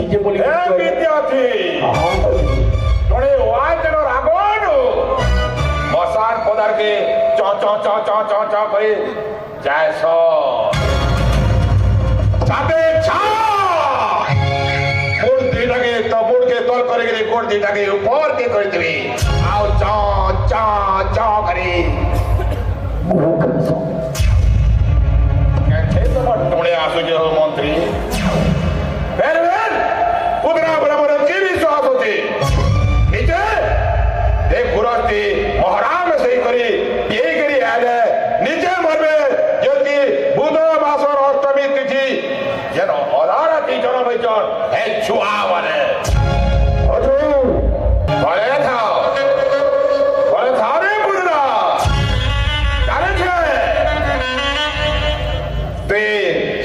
ନିଜେ ବୋଲି विद्यार्थी थोड़े वाजनो रागोनो मसान पदार के चौ चौ चौ चौ चौ चौ करे जैसो चाटे छा मुड़ दीटा के तो मुड़ के तोल करे के कोड दीटा के ऊपर के कर देवी आओ चौ चौ चौ करे कैसे तो टोले आसो जो मंत्री वेर पुदरा बराबर की विश्वास होती नीचे देख गुरस्ती महाराम सही करी यही करी आले नीचे मरबे जल्दी बुध मासर अष्टमी तिथि जन अधारा ती जन बैचन हे छुआ वाले हजुर भले था रे पुदरा जाने छे ते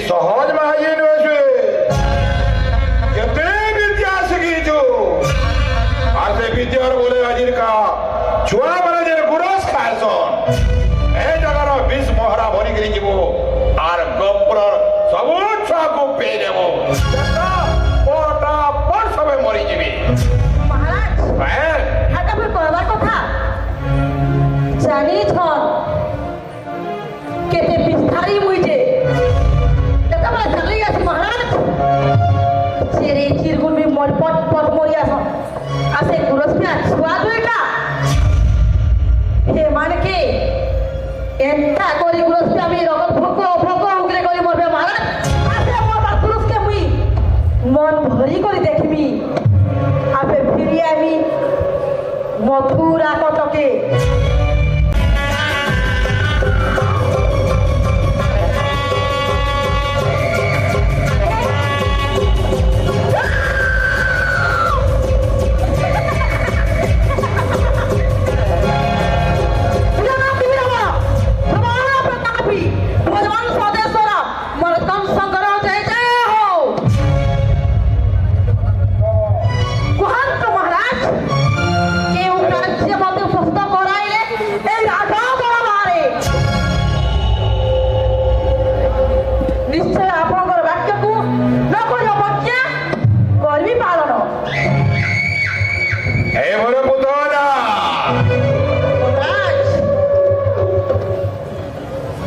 सहज में आइए नोशे विद्यार बोले हाजिर का छुआ बने जे गुरस खायसन ए जगार 20 मोहरा भरी करी जीवो आर गपर सबु छुआ को पे देबो देखा पोटा पर सबे मरी जीवी महाराज हाटा पर कहबार কথা জানি ছন কেতে বিস্তারি মুই যে এটা বলে জানি আছে महाराज চেরে চিরগুল মি মর পট পট মরি আসন আসে গুরসমিয়া ছুয়া দুইটা হে মানকে এন্তা করি গুরসমি আমি রকম ভোকো ভোকো উগলে করি মরবে মহারাজ আসে মোর বাপুরুষকে মুই মন ভরি করে দেখবি আপে ফিরি আমি মথুরা কটকে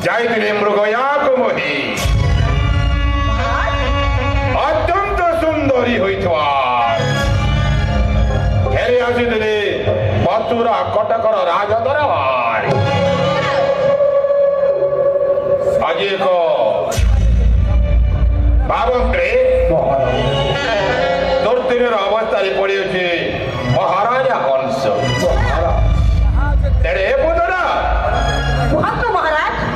जाइतिले मृगयाको मोही अत्यंत सुंदरी होइथवा फेरि आसिदिले मथुरा कटकर राजदरबार आज एक बाबंत्रे दुर्दिनेर अवस्थारे पड़िअछि महाराजा हंस तेरे पुतना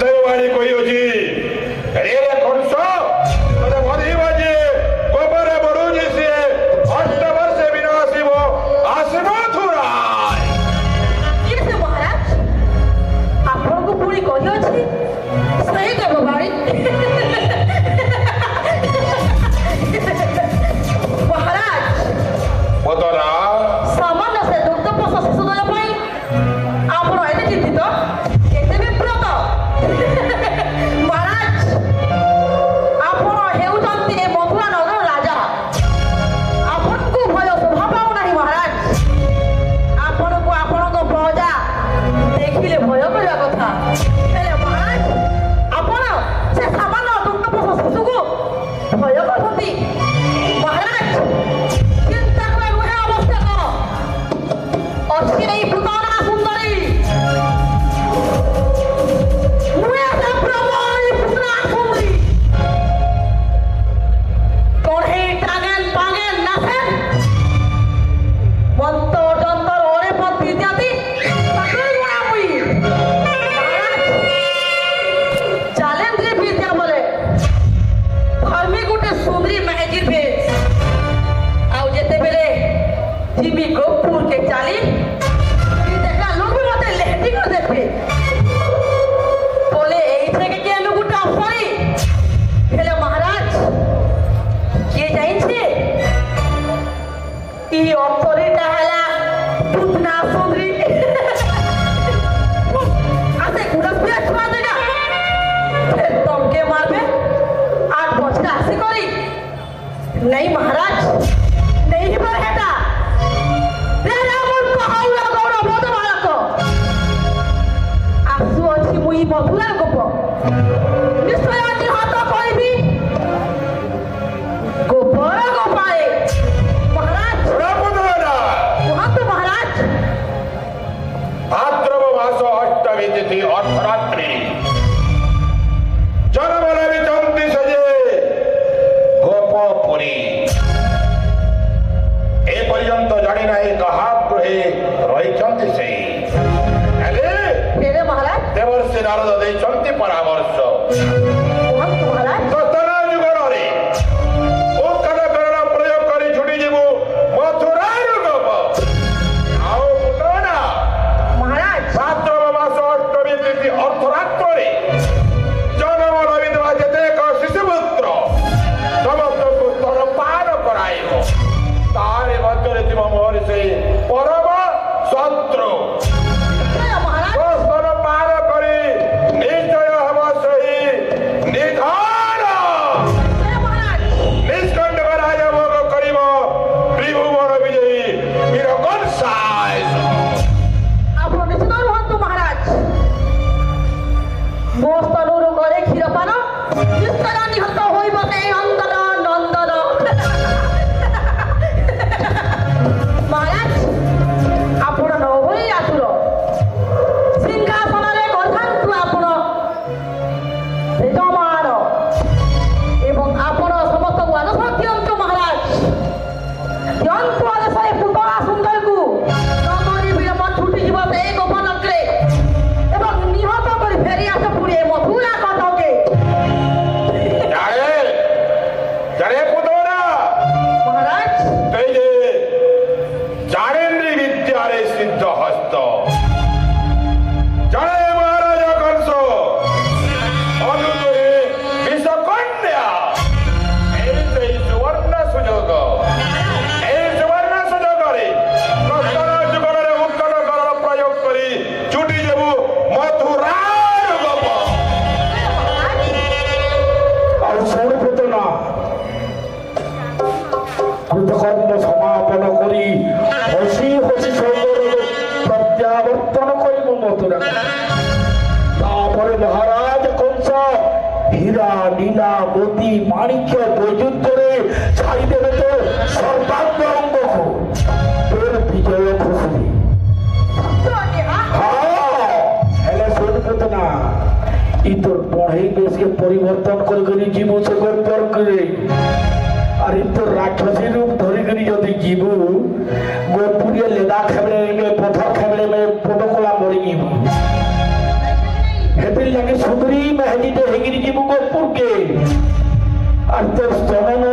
देवानी कोई होजी रे कंस तने मधी बाजे गोबरे बड़ूजी से अष्ट वर्ष विनाशी वो आसनो थुराय किसे महाराज आपन को पूरी कहियो छी सही देव बाड़ी महाराज पतरा सामान्य से दुग्ध पशु शिशु दय पई आपन एते चिंतित एते विप्रत महाराज आपन हेउचंती ए मथुरा नगर राजा आपन को भय स्वभाव नाही महाराज आपन को आपन को प्रजा देखिले भय करया कथा हेले महाराज आपन से सामान्य दुग्ध पशु शिशु को भय करथि महाराज चिंता करे रुहे अवस्था कर अछि ei पुतना सुंदरी मुए से प्रबल पुतना सुंदरी कोढ़े टागन पागन नासेन मंतो जंतर ओरे पति जाति सकल गुणा मुई चैलेंज रे विद्या बोले धर्मी गुटे सुंदरी महजिर भेष आउ जेते बेले जिमी गोपुर के चाली देखा लोग भी मते लेहटी कर देखे बोले एई থেকে কে লুগুটা অফরি হেলে মহারাজ কে যাইছে ই অফরিটা হেলা পুতনা সুন্দরী আছে গুড়া পেট ছুয়া দেনা ফের তমকে মারবে আর বছর আসি করি नहीं महाराज नहीं पर हेता तेरा मूर्ख हाउला गौरव बोध बालक आसु अछि मुई मधुरा गोप निश्चय निहत करबी गोबर गोपाए महाराज पुतरा कुहतु महाराज भाद्रव मास अष्टमी तिथि अर्धरात्रि जनमन विचंती सजे गोपपुरी ए पर्यंत जानी नाही कहा गृहे रहिचंती से हेले हेले महाराज देवर्षि नारद देइचंती परामर्श कुहतु महाराज सतना जुगरे उत्कल करण प्रयोग करी छुटी जीवु मथुरार गोप आओ पुतरा महाराज भाद्रव मास अष्टमी तिथि अर्धरात्रि जनमन विधवा जेते एक शिशुपुत्र समस्तको स्तनपान कराइब तारे मध्यरे थिब मोर से परम शत्रु जय महाराज स्तनपान करी निश्चय हब सही निधान जय महाराज निष्कंड राज भोग करिब त्रिभुवन विजयी वीर कंसाय ଆପଣ ନିଶ୍ଚିତ ରୁହନ୍ତୁ ମହାରାଜ ମୋ ସ୍ତନରୁ ଗଲେ କ୍ଷୀରପାନ ନିଶ୍ଚୟ ନିହତ ହୋଇବ ସେଇ ନନ୍ଦନ ନନ୍ଦନ ମହାରାଜ ଆପଣ ନ ହୋଇ ଆତୁର ସିଂହାସନରେ ଗଧାନ୍ତୁ ଆପଣ ବିଦ୍ୟମାନ ଏବଂ ଆପଣ ସମସ୍ତଙ୍କୁ ଆଦେଶ ଦିଅନ୍ତୁ ମହାରାଜ ଦିଅନ୍ତୁ ଆଦେଶରେ ପୁତଳା ସୁନ୍ଦରକୁ ନନ୍ଦରୀ ବିଳମ୍ବ ଛୁଟିଯିବ ସେଇ ଗୋପନଗରେ ଏବଂ ନିହତ କରି ଫେରି ଆସ ପୁରୀ ଏ ମଥୁରା କଟକେ जाने जाने पुतरा ମହାରାଜ तेजे जानेन्द्री विद्यारे सिद्ध हस्त जाने महाराज कंस अनुतरे विषकन्या এই সুবর্ণ সুযোগ এই সুবর্ণ সুযোগরে কষ্টর যুগরে উৎকট করার প্রয়োগ করি ছুটি যাব মথুরার গোপ আর শোন পুতনা কৃতকর্ম সমাপন করি হসি হসি সুন্দর প্রত্যাবর্তন করিব মথুরা তারপরে মহারাজ কংস হীরা নীলা মতি মাণিক্য বৈজুত্তরে ছাই দেবে তো সর্বাঙ্গ অঙ্গকু তোর বিজয় খুশি হেলে শোন পুতনা ই তোর পড়াই বেশকে পরিবর্তন করে জীব সে গোপর করে আর ই তোর রাক্ষসী রূপ ধরি করে যদি জীব গোপুরিয়ে লেদা খেবড়ে পথ খেবড়ে পটকলা মরি জীব হেতির লাগে সুন্দরী মেহেদিতে হেগিরি জীব গোপুরকে আর তোর স্তনন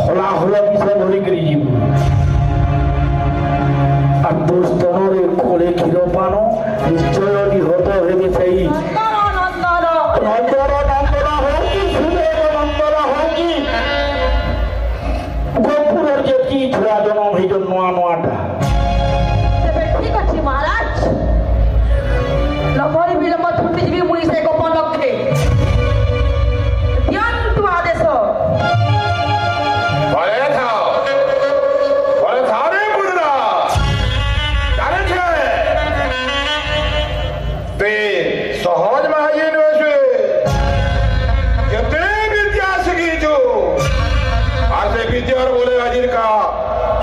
হলা হলা বিষয় ধরি করে জীব আর তোর স্তনরে কোলে ক্ষীরপান নিশ্চয় নিহত হেবে সেই ନନ୍ଦନ ନନ୍ଦନ ନନ୍ଦନ ନନ୍ଦନ ହଉ କି ସୁଦେବ ନନ୍ଦନ ହଉ କି ଗୋପୁରର ଯେତିକି ଛୁଆ ଜନ୍ମ ହେଇଛ ନୂଆ ନୂଆଟା ତେବେ ଠିକ ଅଛି ମହାରାଜ ନଗରୀ ବିଳମ୍ବ ଛୁଟିଯିବି ମୁଇଁ ସେ ଗୋପନଗରେ ଦିଅନ୍ତୁ ଆଦେଶ ঘরে থাও রে পুতরা জানে তে সহজ মাহিন হয়েছে কেতে বিদ্যা শিখিছু আর সে বিদ্যার বলে আজির কা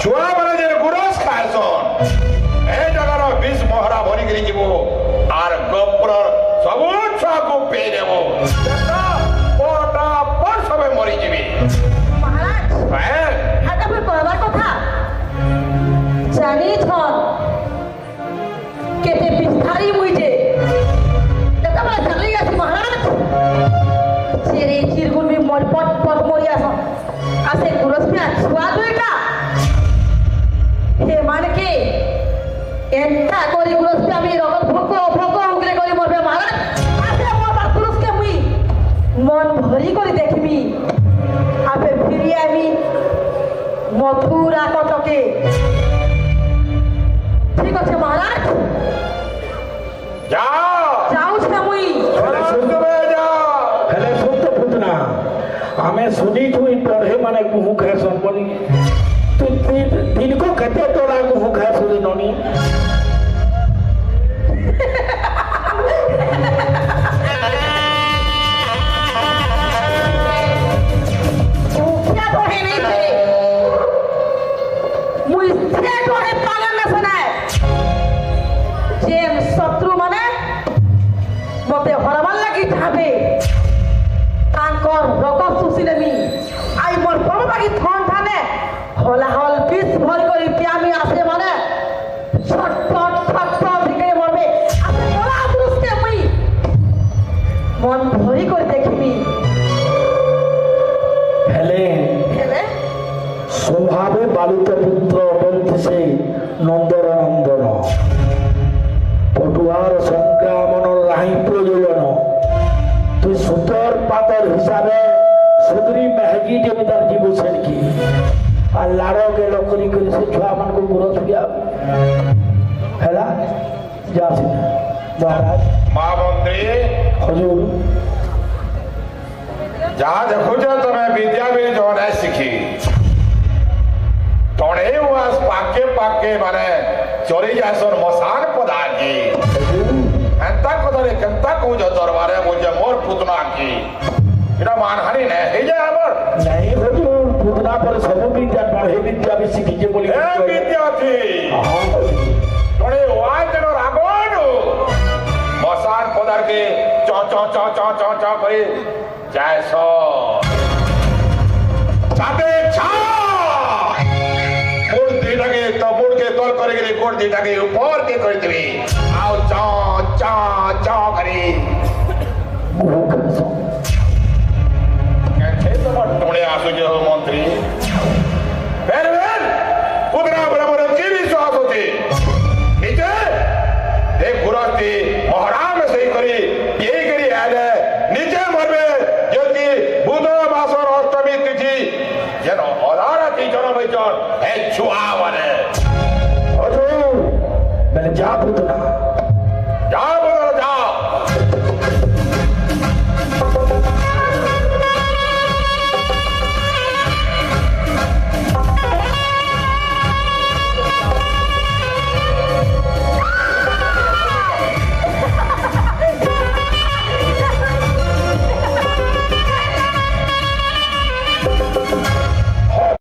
ছুয়া মানে যে গুরস খায়সন এই জায়গার বিষ মহরা ভরি গিয়ে যাব আর গপ্রর সবু ছুয়াকু পেয়ে দেব পটা পর সবে মরি যাবি মহারাজ হ্যাঁ এটা ফের কহবার কথা জানিছন কেতে বিস্তারি মুই যে যেତେବେଳେ ଚାଲି ଆସି ମହାରାଜ ସିଏ ଚିରଗୁଲ ବି ମରି ପଟ ପଟ ମରି ଆସ ଆଉ ସେ ଗୁରସ୍ମିଆ ଛୁଆ ଦୁଇଟା ସେମାନକେ ଏନ୍ତା କରି ଗୁରସ୍ମିଆ ବି ରଗ ଭୋକ ଭୋକ ଉଗଲେ କରି ମରবে ମହାରାଜ আসে মোর পুরুষকে মুই মন ভরি করে দেখবি আপে ফিরি আমি মথুরা কটকে ঠিক আছে মহারাজ যাও যাଉଛି ମୁଇଁ শুনতে পেয়ে যাও ହେଲେ ଶୁଣ ତ ପୁତନା ଆମେ ଶୁଣିଛୁ ଏଇ ପଢ଼େ ମାନେ ଗୁହୁ ଖାଏସନ୍ ବୋଲି ତୁ ଦିନକୁ କେତେ ଟଙ୍କା ଗୁହୁ ଖାଏସୁ ନନି मुखिया तो है नहीं थे मुझसे तो है पागल में सुना है जेन शत्रु माने मते हरवाल लगी ठाबे तांकर रकम सुसिलेमी आई मोर बाबा बाकी थन थाने होला हल पिस भर करी प्यामी आसे माने छटपट छटपट भिके मरबे आसे मोला दुरुस्ते मुई मन भरी कर देखिबी ହେଲେ हेले ସ୍ୱଭାବେ ବାଳିତ ପୁତ୍ର ଅଟନ୍ତି ସେ ନନ୍ଦର ନନ୍ଦନ পটুয়ার সংগ্রামনৰ রাহি প্রয়োজন তুই সুতর পাতর হিসাবে সুদরি মেহগি দেবতার জীব সেনকি আর লাড় গেল করি করি সে ছুয়া মানকু গুড় ছুড়িয়া হেলা যা সিনা মহারাজ মহামন্ত্রী হজুর ଯାହା ଦେଖୁଛ ତମେ ବିଦ୍ୟା ବି ଜଣେ ଶିଖି ତଣେ ଉଆସ ପାକେ ପାକେ ମାନେ ଚରି ଯାସନ୍ ମଶାନ ପଦାକି ଏନ୍ତା କଥାରେ କେନ୍ତା କହୁଛ ଦରବାରେ ବୁଝେ ମୋର ପୁତନା କି এটা মানহানি নে ହେଇଯାଏ ଆମର নাই হজুর পুতনা পরে সব বিদ্যা পড়ে বিদ্যা ବି শিখিছে বলি ଏ ବିଦ୍ୟାର୍ଥୀ ତଣେ ওয়াই দিন রাগনু মশান পদারকে চ চ চ চ চ চ করে যায়স সাথে ছা গোড় দিটাকে তো মুড়কে তল করে গেলে গোড় দিটাকে উপর কে করে দিবি আও চ চ চ করে গুহু খাইছো কেন তোমার টুণে আসুছে হো মন্ত্রী বের বের পুতনা বরাবর কি বিশ্বাস হচ্ছে ঠিক আছে দেখ গুরস্তি মহারাম সেই করি এই করি আলে নিচে মরবে যদি বুধ মাসর অষ্টমী তিথি যেন অধারাতি জন্ম হয়েছন হে ছুয়া মানে হজুর বলে যা পুতনা যা